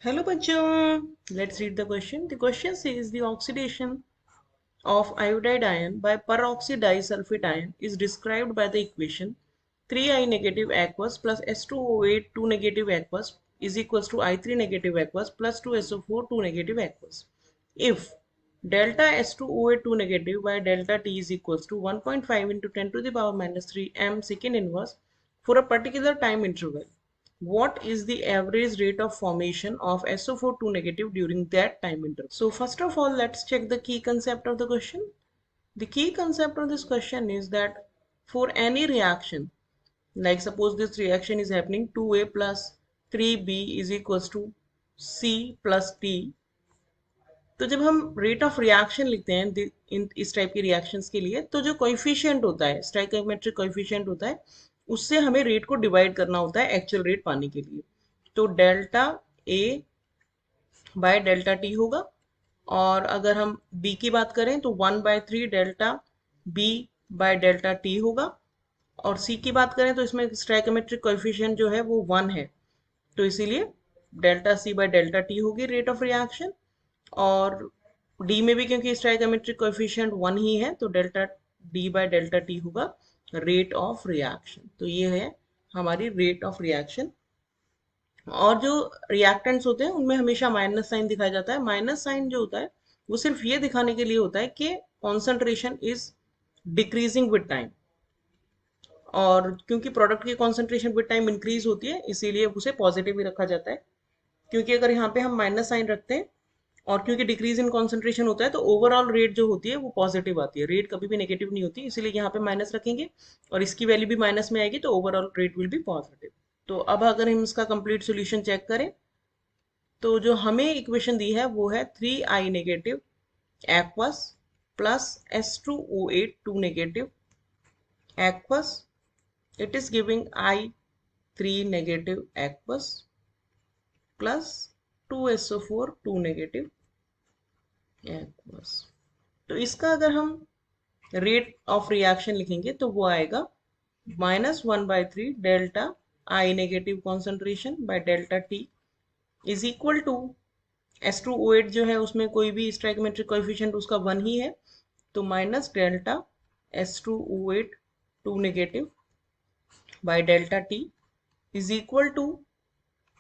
Hello bachon. Let's read the question. The question says the oxidation of iodide ion by peroxide disulfide ion is described by the equation 3I negative aqueous plus S2O8 2 negative aqueous is equals to I3 negative aqueous plus 2SO4 2 negative aqueous. If delta S2O8 2 negative by delta T is equals to 1.5 into 10 to the power minus 3 m second inverse for a particular time interval, what is the average rate of formation of SO4 2 negative during that time interval? So first of all, let's check the key concept of the question. The key concept of this question is that for any reaction, like suppose this reaction is happening 2A plus 3B is equals to C plus T. तो जब हम rate of reaction लिखते हैं इन इस type की reactions के लिए, तो जो कोएफिशिएंट होता है, स्टोइकियोमेट्रिक कोएफिशिएंट होता है, उससे हमें रेट को डिवाइड करना होता है एक्चुअल रेट पाने के लिए. तो delta A bye delta T होगा. और अगर हम बी की बात करें तो 1/3 delta B by delta T होगा. और सी की बात करें तो इसमें स्टोइकियोमेट्रिक कोएफिशिएंट जो है वो 1 है, तो इसीलिए delta C by delta T होगी रेट ऑफ रिएक्शन. और डी में भी क्योंकि स्टोइकियोमेट्रिक कोएफिशिएंट 1 ही है, तो delta D by delta T होगा रेट ऑफ रिएक्शन. तो ये है हमारी रेट ऑफ रिएक्शन. और जो रिएक्टेंट्स होते हैं उनमें हमेशा माइनस साइन दिखाया जाता है. माइनस साइन जो होता है वो सिर्फ ये दिखाने के लिए होता है कि concentration is decreasing with time. और क्योंकि प्रोडक्ट की कॉन्सेंट्रेशन विद टाइम इंक्रीज होती है, इसीलिए उसे पॉजिटिव ही रखा जाता है. क्योंकि अगर यहाँ पे हम माइनस साइन रखते हैं और क्योंकि डिक्रीज इन कॉन्सेंट्रेशन होता है, तो ओवरऑल रेट जो होती है वो पॉजिटिव आती है. रेट कभी भी नेगेटिव नहीं होती, इसीलिए यहाँ पे माइनस रखेंगे और इसकी वैल्यू भी माइनस में आएगी, तो overall rate will be positive. तो अब अगर हम इसका कंप्लीट सोल्यूशन चेक करें, तो जो हमें इक्वेशन दी है वो है 3I negative aqueous plus S2O8 2 negative aqueous. It is giving I3 negative aqueous plus 2SO4 2 negative aqueous. तो इसका अगर हम रेट ऑफ रिएक्शन लिखेंगे तो वो आएगा -1/3 delta I negative concentration by delta T is equal to S2O8 जो है उसमें कोई भी स्टोइकियोमेट्रिक कोएफिशिएंट उसका 1 ही है, तो minus delta S2O8 2 negative by delta T is equal to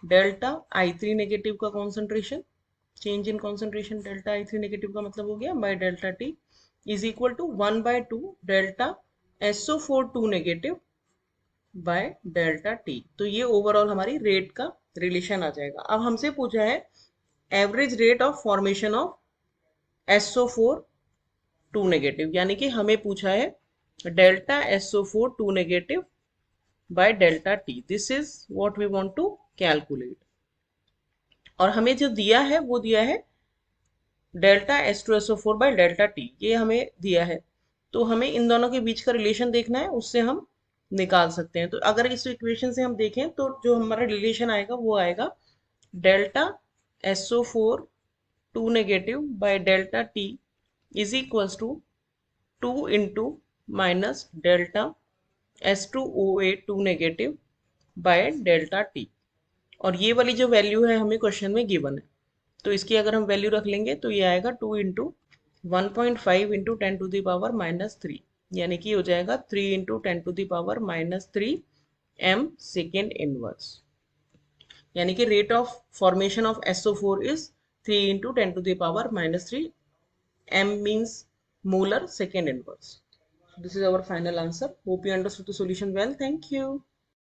delta I3 negative का concentration, change in concentration delta I3 negative का मतलब हो गया by delta T is equal to 1/2 delta SO4 2 negative by delta T. तो ये overall हमारी rate का relation आ जाएगा. अब हमसे पूछा है average rate of formation of SO4 2 negative, यानी कि हमें पूछा है delta SO4 2 negative by delta T. This is what we want to calculate. और हमें जो दिया है वो दिया है delta S2SO4 bye delta T, ये हमें दिया है. तो हमें इन दोनों के बीच का रिलेशन देखना है, उससे हम निकाल सकते हैं. तो अगर इस इक्वेशन से हम देखें तो जो हमारा रिलेशन आएगा वो आएगा delta SO4 2 negative by delta T is equals to 2 into minus delta S2O8 2 negative by delta T. और ये वाली जो वैल्यू है हमें क्वेश्चन में गिवन है, तो इसकी अगर हम वैल्यू रख लेंगे तो ये आएगा 2 into 1.5 into 10 to the power -3, यानी कि हो जाएगा 3 into 10 to the power -3 m second inverse. यानी कि rate of formation of SO4 is 3 into 10 to the power -3 m means molar second inverse. This is our final answer. Hope you understood the solution well. Thank you.